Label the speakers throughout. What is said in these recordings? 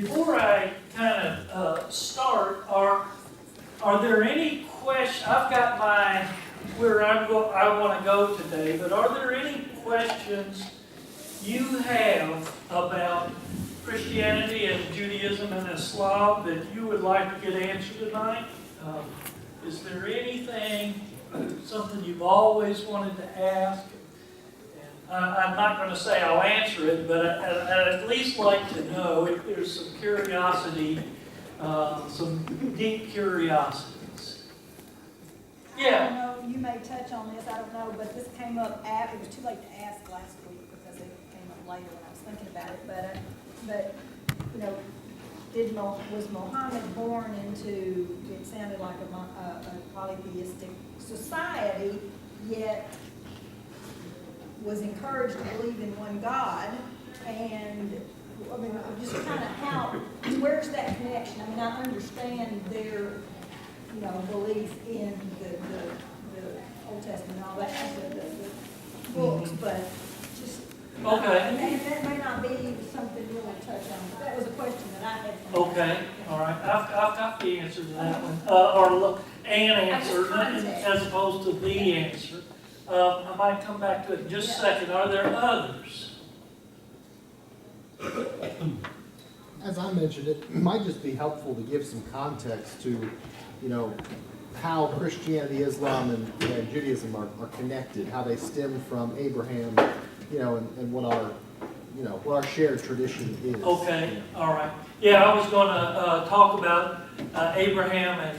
Speaker 1: before I kind of start, are there any questions? I've got where I want to go today, but are there any questions you have about Christianity and Judaism and Islam that you would like to get answered tonight? Is there anything, something you've always wanted to ask? I'm not going to say I'll answer it, but I'd at least like to know if there's some curiosity, some deep curiosities. Yeah.
Speaker 2: I don't know, you may touch on this, I don't know, but this came up after, it was too late to ask last week because it came up later when I was thinking about it, but you know, was Muhammad born into, it sounded like a polytheistic society, yet was encouraged to believe in one God, and I mean, just kind of how, where's that connection? I mean, I understand their, you know, belief in the Old Testament and all that, the books, but just,
Speaker 1: Okay.
Speaker 2: and that may not be something you want to touch on, but that was a question that I had.
Speaker 1: Okay, all right. I've got the answer to that one, or an answer as opposed to the answer. I might come back to it in just a second. Are there others?
Speaker 3: As I mentioned, it might just be helpful to give some context to, you know, how Christianity, Islam, and Judaism are connected, how they stem from Abraham, you know, and what our shared tradition is.
Speaker 1: Okay, all right. Yeah, I was going to talk about Abraham and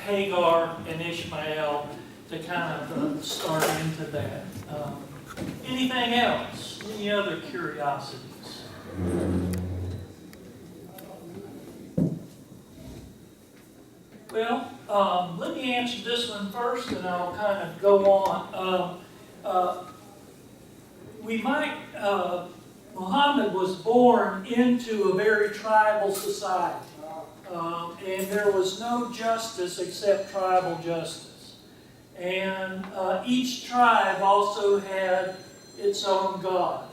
Speaker 1: Hagar and Ishmael to kind of start into that. Anything else? Any other curiosities? Well, let me answer this one first, and I'll kind of go on. Muhammad was born into a very tribal society, and there was no justice except tribal justice. And each tribe also had its own god,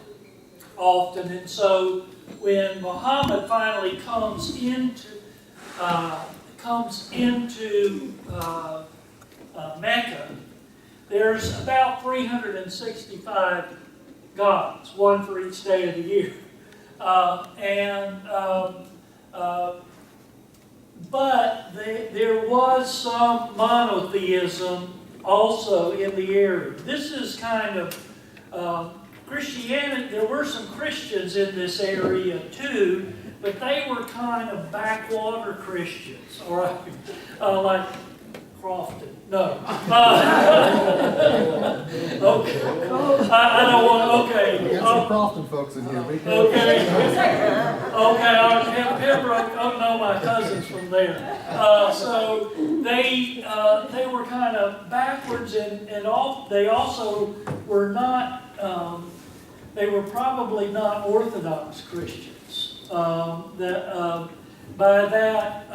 Speaker 1: often. And so when Muhammad finally comes into Mecca, there's about 365 gods, one for each day of the year. But there was some monotheism also in the area. This is kind of Christianity. There were some Christians in this area too, but they were kind of backwater Christians, all right? Like Crofton. No. Okay. I don't want. Okay.
Speaker 3: We got some Crofton folks in here.
Speaker 1: Okay. Okay. Pembroke. Oh no, my cousin's from there. So they were kind of backwards, and they also were not. They were probably not Orthodox Christians. By that,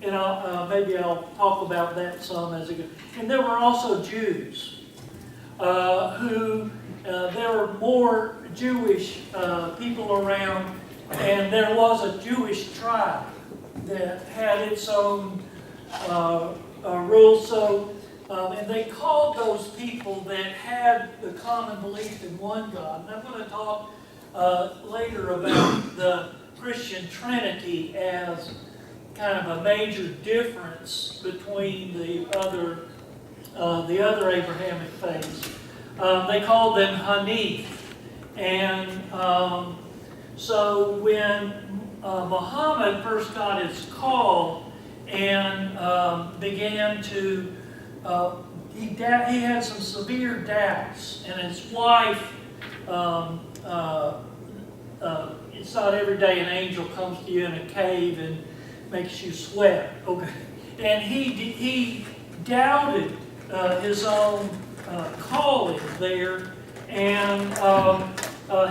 Speaker 1: and maybe I'll talk about that some as it goes. And there were also Jews there were more Jewish people around, and there was a Jewish tribe that had its own rules. So, and they called those people that had the common belief in one God. And I'm going to talk later about the Christian Trinity as kind of a major difference between the other Abrahamic faiths. They called them Hanif. And so when Muhammad first got his call and began to, he had some severe doubts, and his wife, it's not every day an angel comes to you in a cave and makes you sweat. Okay, and he doubted his own calling there, and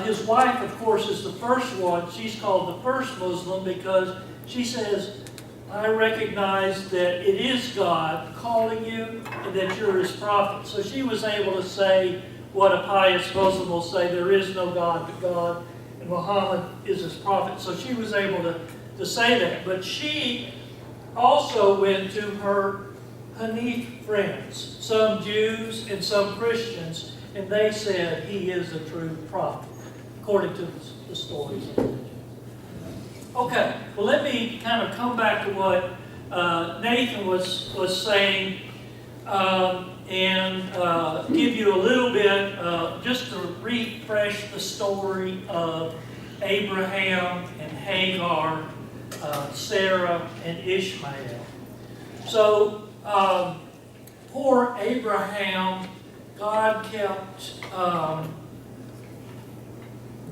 Speaker 1: his wife, of course, is the first one. She's called the first Muslim because she says, I recognize that it is God calling you and that you're His prophet. So she was able to say what a pious Muslim will say, there is no God but God, and Muhammad is his prophet. So she was able to say that. But she also went to her Hanif friends, some Jews and some Christians, and they said he is a true prophet, according to the stories. Okay, well, let me kind of come back to what Nathan was saying and give you a little bit, just to refresh the story of Abraham and Hagar, Sarah and Ishmael. So, poor Abraham, God kept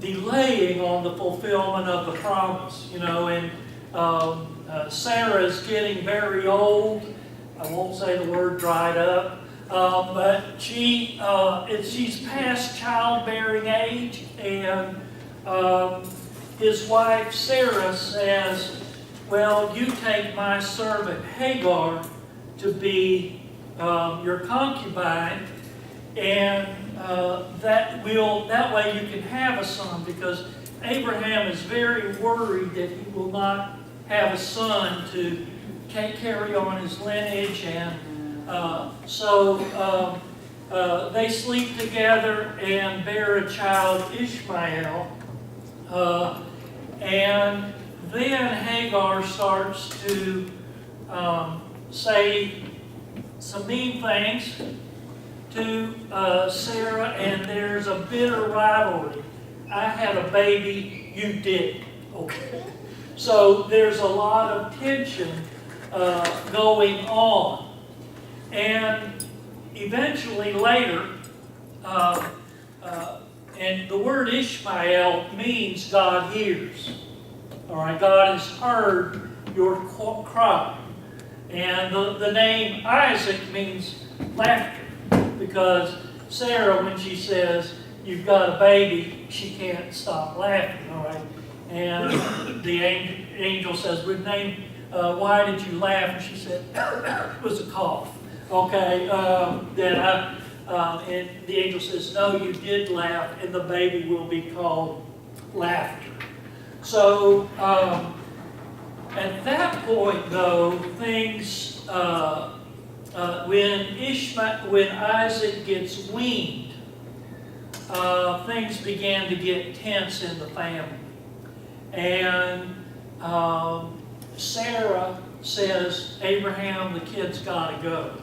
Speaker 1: delaying on the fulfillment of the promise, and Sarah's getting very old. I won't say the word dried up, but she's past childbearing age, and his wife Sarah says, well, you take my servant Hagar to be your concubine, and that way you can have a son, because Abraham is very worried that he will not have a son to carry on his lineage, and so they sleep together and bear a child, Ishmael, and then Hagar starts to say some mean things to Sarah, and there's a bitter rivalry. I had a baby, you didn't. Okay, so there's a lot of tension going on, and eventually later, and the word Ishmael means God hears. All right, God has heard your cry, and the name Isaac means laughter, because Sarah, when she says you've got a baby, she can't stop laughing. All right, and the angel says, why did you laugh? And she said, it was a cough. Okay, and the angel says, no, you did laugh, and the baby will be called Laughter. So at that point, though, things when Isaac gets weaned, things began to get tense in the family, and Sarah says, Abraham, the kid's got to go.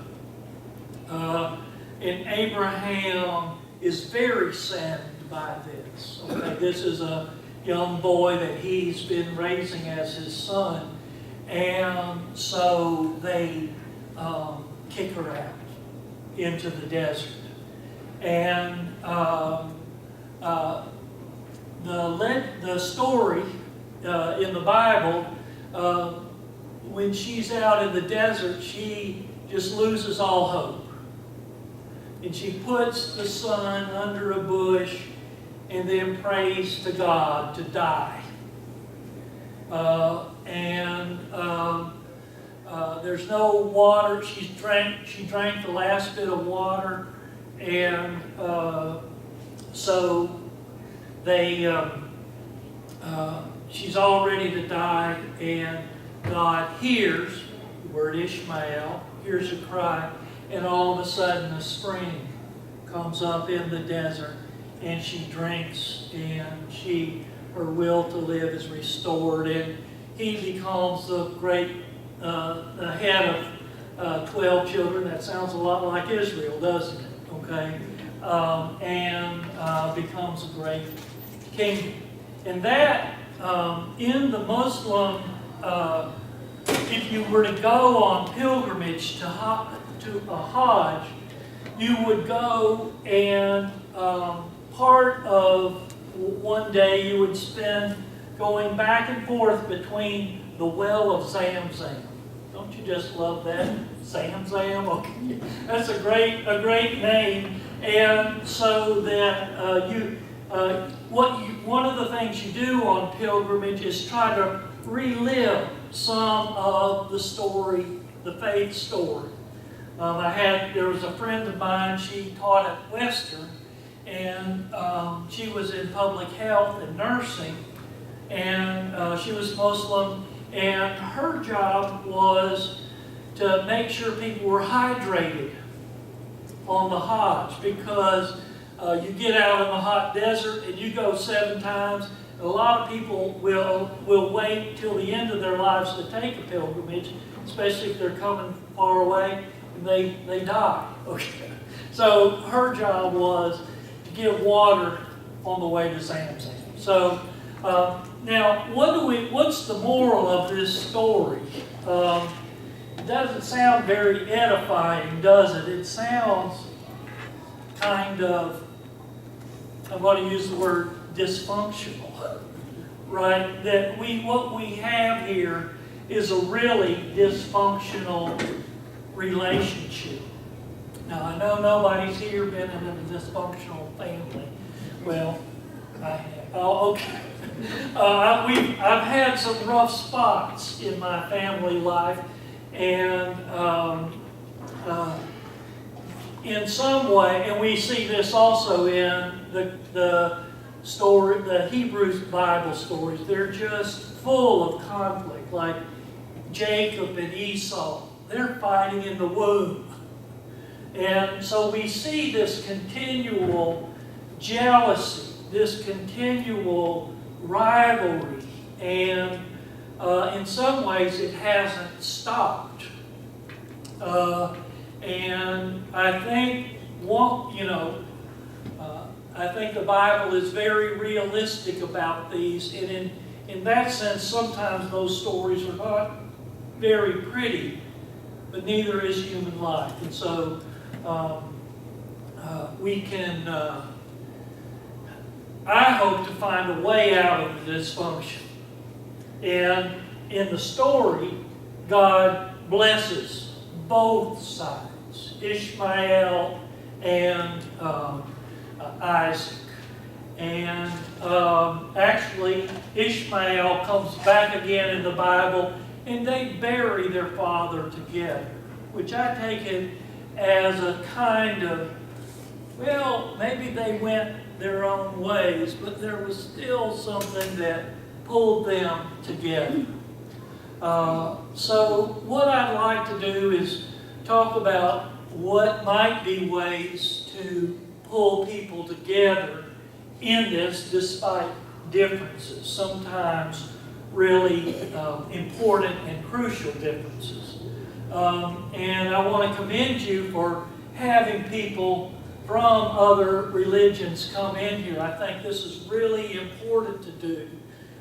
Speaker 1: And Abraham is very saddened by this. Okay, this is a young boy that he's been raising as his son. And so they kick her out into the desert. And the story in the Bible, when she's out in the desert, she just loses all hope. And she puts the son under a bush and then prays to God to die. There's no water. She drank the last bit of water, and so she's all ready to die, and God hears the word Ishmael, hears her cry, and all of a sudden a spring comes up in the desert, and she drinks, and her will to live is restored, and he becomes the great the head of 12 children. That sounds a lot like Israel, doesn't it? Okay, and becomes a great kingdom. And that in the Muslim, if you were to go on pilgrimage to a Hajj, you would go, and part of one day you would spend going back and forth between the well of Zamzam. Don't you just love that? Zamzam? Okay. That's a great name. And so that one of the things you do on pilgrimage is try to relive some of the story, the faith story. There was a friend of mine, she taught at Western, and she was in public health and nursing, and she was Muslim, and her job was to make sure people were hydrated on the Hajj, because you get out in the hot desert and you go 7 times. A lot of people will wait till the end of their lives to take a pilgrimage, especially if they're coming far away, and they die. Okay. So her job was to give water on the way to Zamzam. So now, what's the moral of this story? It doesn't sound very edifying, does it? It sounds kind of, I want to use the word dysfunctional, right? That what we have here is a really dysfunctional relationship. Now, I know nobody's here been in a dysfunctional family. Well, I have. Oh, okay. I've had some rough spots in my family life, and in some way, and we see this also in the story, the Hebrew Bible stories. They're just full of conflict, like Jacob and Esau. They're fighting in the womb. And so we see this continual jealousy, this continual rivalry, and in some ways it hasn't stopped. And I think, I think the Bible is very realistic about these, and in that sense, sometimes those stories are not very pretty, but neither is human life. And so we can, I hope to find a way out of the dysfunction. And in the story, God blesses both sides, Ishmael and Isaac. And actually, Ishmael comes back again in the Bible, and they bury their father together, which I take it as a kind of, well, maybe they went their own ways, but there was still something that pulled them together. So what I'd like to do is talk about what might be ways to pull people together in this despite differences, sometimes really important and crucial differences. And I want to commend you for having people from other religions come in here. I think this is really important to do.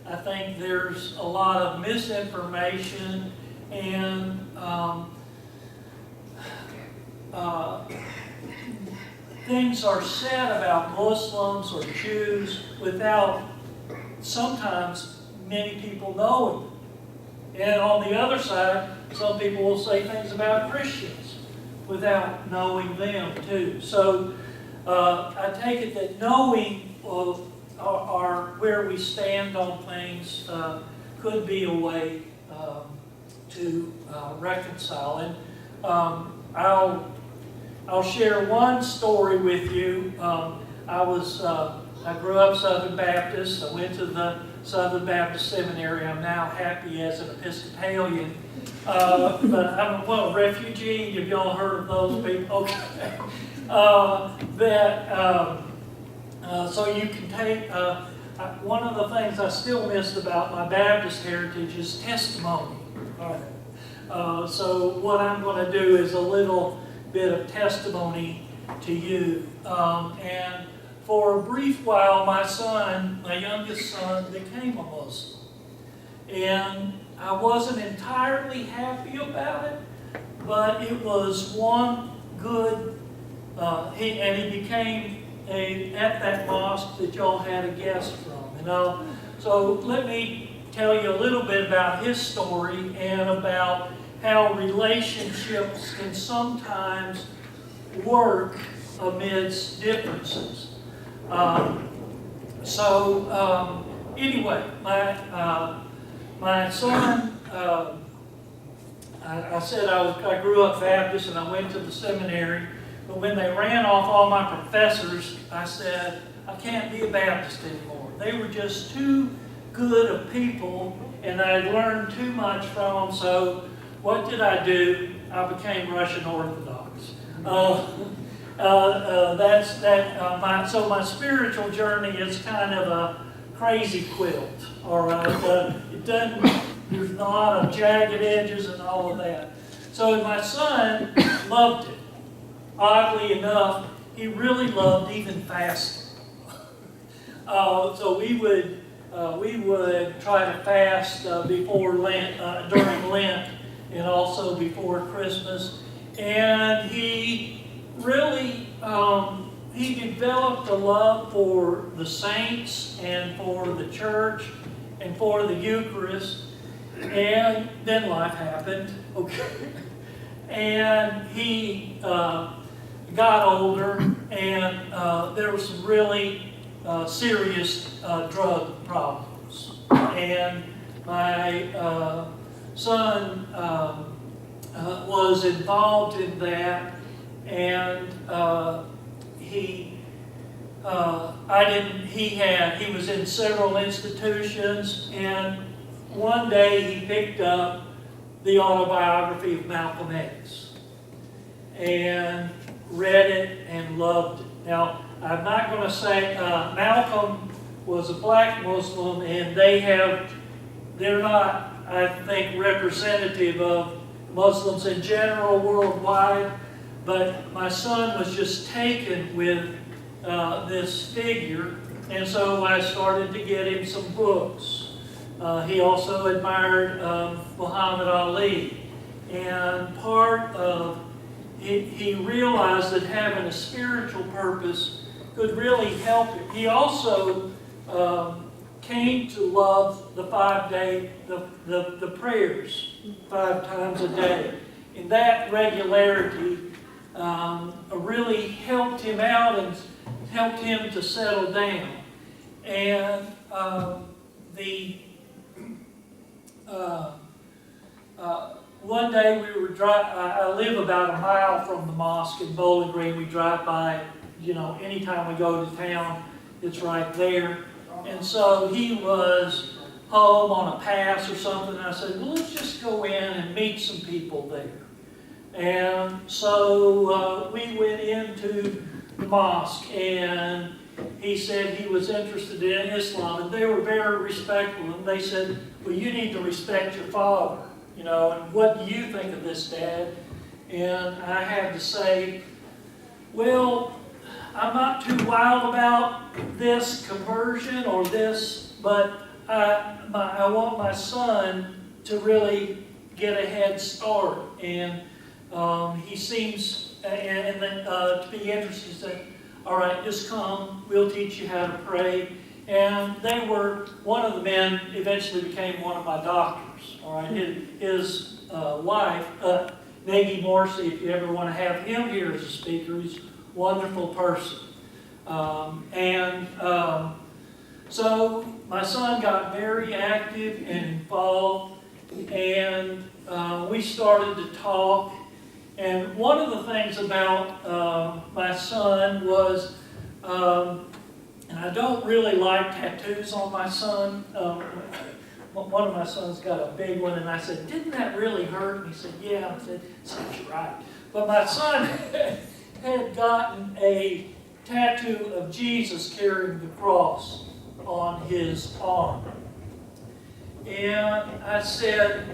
Speaker 1: I think there's a lot of misinformation and things are said about Muslims or Jews without sometimes many people knowing. And on the other side, some people will say things about Christians without knowing them too. So I take it that knowing where we stand on things could be a way to reconcile. And I'll share one story with you. I grew up Southern Baptist. I went to the Southern Baptist Seminary. I'm now happy as an Episcopalian. But I'm a refugee. Have y'all heard of those people? Okay. So you can take, one of the things I still miss about my Baptist heritage is testimony. All right. So what I'm going to do is a little bit of testimony to you. And for a brief while, my youngest son, became a Muslim. And I wasn't entirely happy about it, but it was one good, he became at that mosque that y'all had a guest from. So let me tell you a little bit about his story and about how relationships can sometimes work amidst differences. Anyway, my son, I said I grew up Baptist and I went to the seminary. But when they ran off all my professors, I said, I can't be a Baptist anymore. They were just too good of people, and I had learned too much from them. So what did I do? I became Russian Orthodox. So my spiritual journey is kind of a crazy quilt, all right? It doesn't, there's not a lot of jagged edges and all of that. So my son loved it. Oddly enough, he really loved even fasting. So we would try to fast before Lent, during Lent, and also before Christmas. And he really he developed a love for the saints and for the church and for the Eucharist. And then life happened. Okay, and he got older, and there were some really serious drug problems. And my son was involved in that, and he was in several institutions, and one day he picked up the autobiography of Malcolm X and read it and loved it. Now, I'm not going to say Malcolm was a black Muslim, and they're not, I think, representative of Muslims in general worldwide, but my son was just taken with this figure, and so I started to get him some books. He also admired Muhammad Ali, and part of he realized that having a spiritual purpose could really help him. He also came to love the 5-day, the prayers 5 times a day. And that regularity really helped him out and helped him to settle down. And one day we were I live about a mile from the mosque in Bowling Green. We drive by, anytime we go to town, it's right there. And so he was home on a pass or something, and I said, well, let's just go in and meet some people there. And so we went into the mosque, and he said he was interested in Islam, and they were very respectful, and they said, well, you need to respect your father, and what do you think of this, Dad? And I had to say, well, I'm not too wild about this conversion or this, but I want my son to really get a head start. And he seems to be interested. He said, all right, just come, we'll teach you how to pray. And one of the men eventually became one of my doctors. All right, his wife, Maggie Morrissey, if you ever want to have him here as a speaker, he's a wonderful person. So my son got very active and involved, and we started to talk. And one of the things about my son was, and I don't really like tattoos on my son. One of my sons got a big one, and I said, didn't that really hurt? And he said, yeah. I said, you're right. But my son had gotten a tattoo of Jesus carrying the cross on his arm. And I said,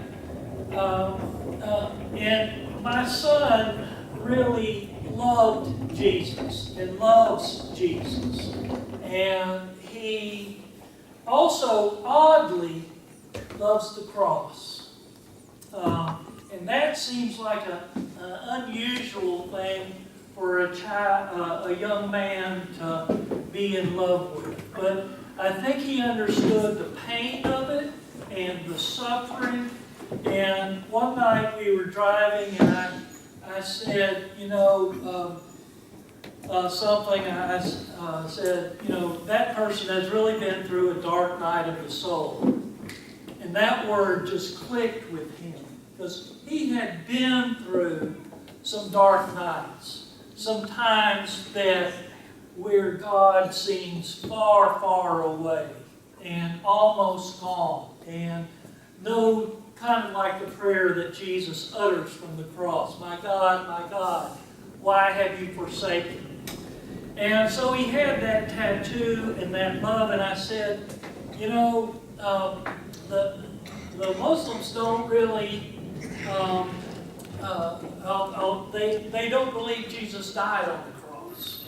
Speaker 1: and my son really loved Jesus and loves Jesus. And he also, oddly, loves the cross. And that seems like an unusual thing for a young man to be in love with. But I think he understood the pain of it and the suffering. And one night we were driving, and I said, something. I said, that person has really been through a dark night of the soul. And that word just clicked with him, because he had been through some dark nights. sometimes that where God seems far, far away and almost gone, and no, kind of like the prayer that Jesus utters from the cross, my God, why have you forsaken me? And so he had that tattoo and that love, and I said, you know, the Muslims don't really, they don't believe Jesus died on the cross.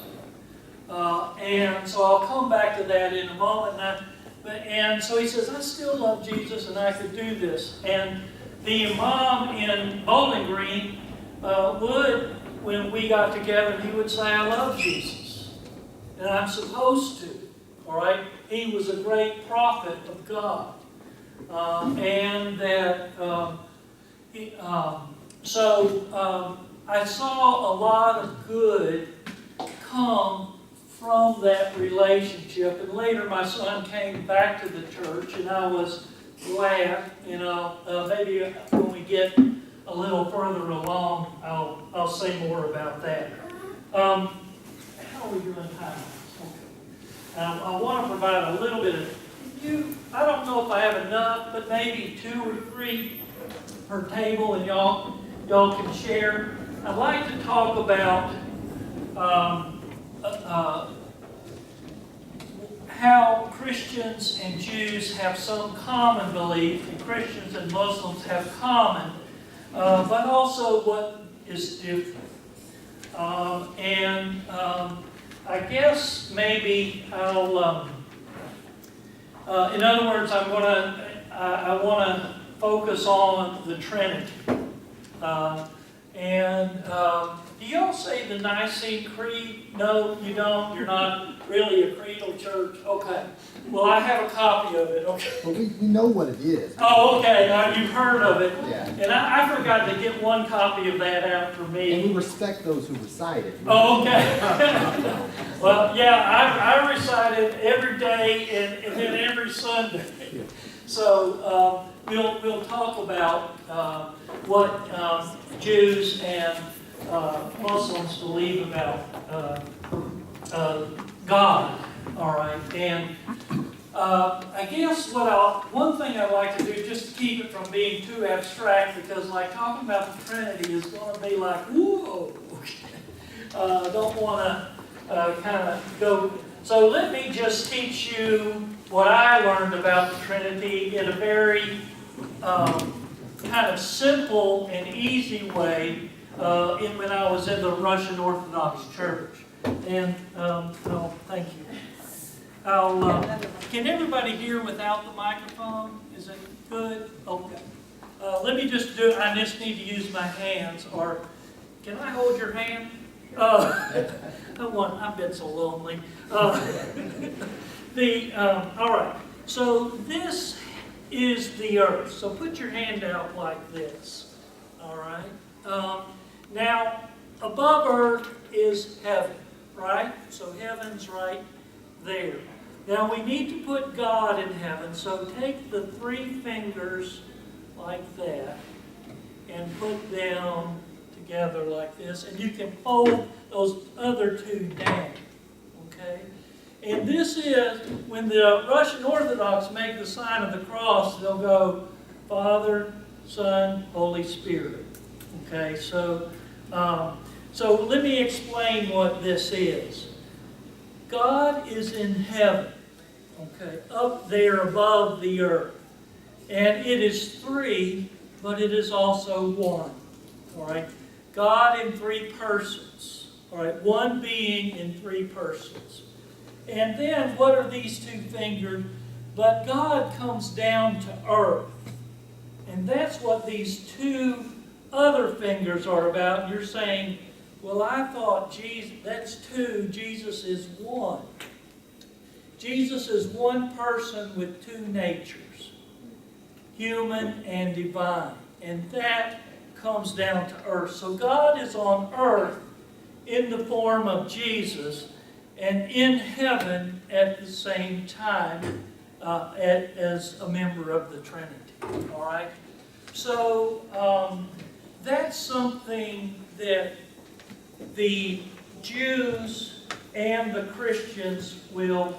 Speaker 1: And so I'll come back to that in a moment. And so he says, I still love Jesus and I could do this. And the imam in Bowling Green would, when we got together, he would say, I love Jesus. And I'm supposed to. All right? He was a great prophet of God. And that, I saw a lot of good come from that relationship. And later my son came back to the church, and I was glad, maybe when we get a little further along, I'll say more about that. How are we doing time? Okay. I want to provide a little bit of, I don't know if I have enough, but maybe 2 or 3 per table, and y'all can share. I'd like to talk about how Christians and Jews have some common belief, and Christians and Muslims have common, but also what is different. I guess maybe I'll, in other words, I want to focus on the Trinity. Do y'all say the Nicene Creed? No, you don't. You're not really a creedal church. Okay. Well, I have a copy of it. Okay.
Speaker 3: But we know what it is.
Speaker 1: Oh, okay. Now you've heard of it.
Speaker 3: Yeah.
Speaker 1: And I forgot to get one copy of that out for me.
Speaker 3: And we respect those who recite it.
Speaker 1: Oh, okay. Well, yeah, I recite it every day and then every Sunday. So we'll talk about what Jews and Muslims believe about God. All right, and I guess one thing I'd like to do, just to keep it from being too abstract, because like talking about the Trinity is going to be like, whoa. Don't want to kind of go. So let me just teach you what I learned about the Trinity in a very kind of simple and easy way when I was in the Russian Orthodox Church. And thank you. Can everybody hear without the microphone? Is it good? Okay. Let me just do it. I just need to use my hands. Or can I hold your hand? I've been so lonely. All right. So this is the earth. So put your hand out like this. All right. Now, above earth is heaven, right? So heaven's right there. Now we need to put God in heaven. So take the 3 fingers like that and put them together like this. And you can fold those other 2 down. Okay? And this is, when the Russian Orthodox make the sign of the cross, they'll go, Father, Son, Holy Spirit. Okay, so let me explain what this is. God is in heaven, okay, up there above the earth. And it is 3, but it is also 1. All right? God in 3 persons. All right, 1 being in 3 persons. And then, what are these 2 fingers? But God comes down to earth. And that's what these 2 other fingers are about. You're saying, well, I thought that's 2, Jesus is 1. Jesus is 1 person with 2 natures, human and divine. And that comes down to earth. So God is on earth in the form of Jesus and in heaven at the same time as a member of the Trinity. All right? So that's something that the Jews and the Christians will,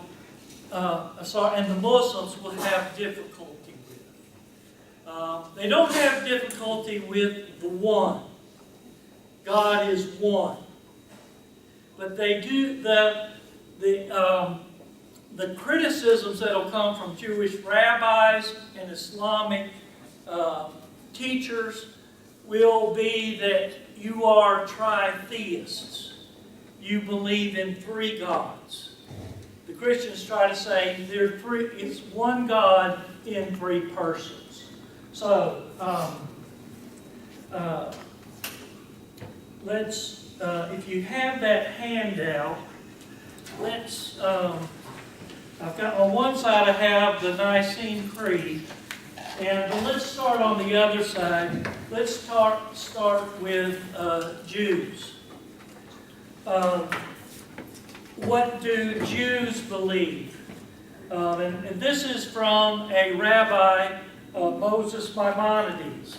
Speaker 1: and the Muslims will have difficulty with. They don't have difficulty with the one. God is one. But they do, the criticisms that will come from Jewish rabbis and Islamic teachers will be that you are tritheists. You believe in three gods. The Christians try to say it's one God in three persons. So, if you have that handout, I've got on one side I have the Nicene Creed, and let's start on the other side. Let's start with Jews. What do Jews believe? And this is from a rabbi, Moses Maimonides.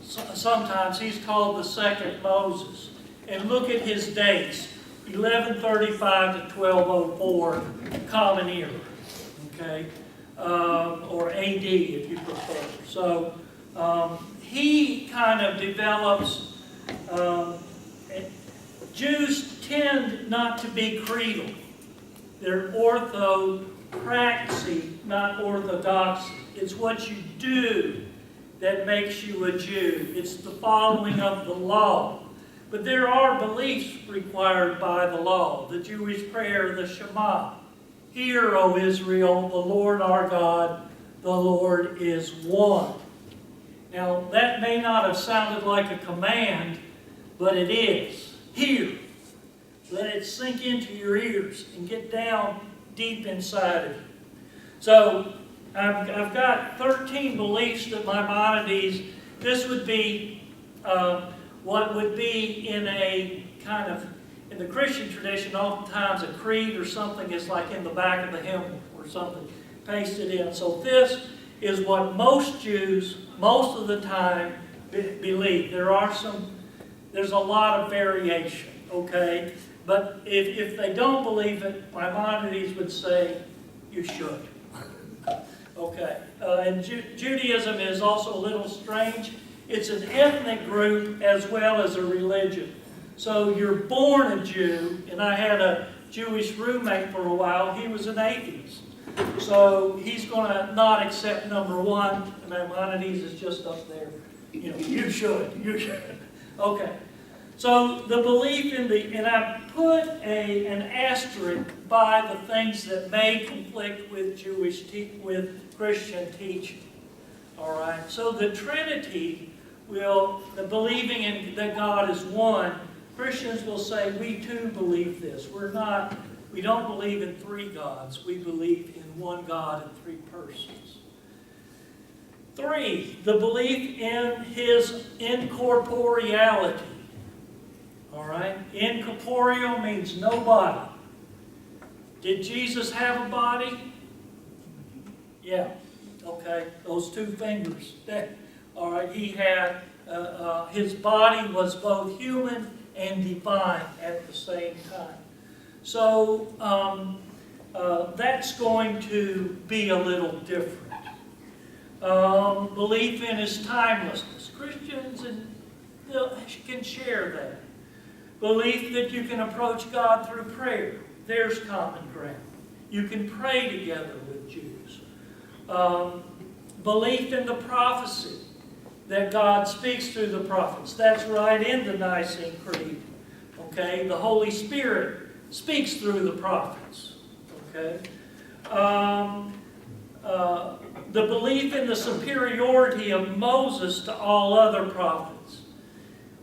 Speaker 1: Sometimes he's called the second Moses. And look at his dates, 1135 to 1204, Common Era, okay? Or AD if you prefer. So he kind of develops, Jews tend not to be creedal. They're orthopraxy, not orthodoxy. It's what you do that makes you a Jew. It's the following of the law. But there are beliefs required by the law. The Jewish prayer, the Shema. Hear, O Israel, the Lord our God, the Lord is one. Now, that may not have sounded like a command, but it is. Hear. Let it sink into your ears and get down deep inside of you. So, I've got 13 beliefs that Maimonides, this would be what would be in a kind of, in the Christian tradition, oftentimes a creed or something is like in the back of the hymn or something pasted in. So this is what most Jews, most of the time, believe. There's a lot of variation, okay? But if they don't believe it, Maimonides would say, you should. Okay, and Judaism is also a little strange. It's an ethnic group as well as a religion. So you're born a Jew, and I had a Jewish roommate for a while. He was an atheist. So he's going to not accept number one, and Maimonides is just up there. You know, you should. Okay. So the belief in and I put an asterisk by the things that may conflict with with Christian teaching. All right. So the Trinity the believing in that God is one. Christians will say we too believe this. We don't believe in three gods. We believe in one God in three persons. 3, the belief in His incorporeality. All right? Incorporeal means no body. Did Jesus have a body? Yeah. Okay. Those 2 fingers. All right. He had, his body was both human and divine at the same time. So that's going to be a little different. Belief in His timelessness. Christians can share that. Belief that you can approach God through prayer. There's common ground. You can pray together with Jews. Belief in the prophecy that God speaks through the prophets. That's right in the Nicene Creed. Okay? The Holy Spirit speaks through the prophets. Okay? The belief in the superiority of Moses to all other prophets.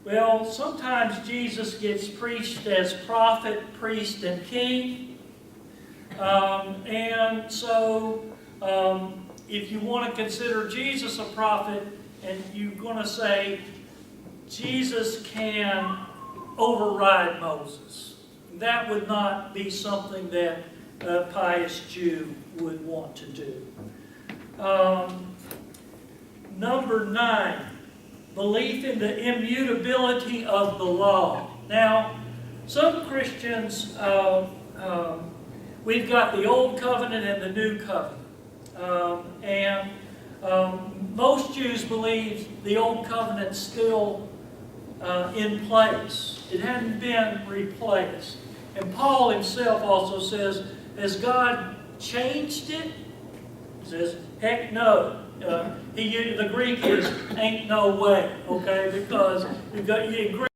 Speaker 1: Well, sometimes Jesus gets preached as prophet, priest, and king. And so, if you want to consider Jesus a prophet, and you're going to say, Jesus can override Moses. That would not be something that a pious Jew would want to do. Number 9, belief in the immutability of the law. Now, some Christians, we've got the Old Covenant and the New Covenant. Most Jews believe the Old Covenant's still in place. It hadn't been replaced. And Paul himself also says, has God changed it? He says, heck no. The Greek is ain't no way, okay? Because you agree.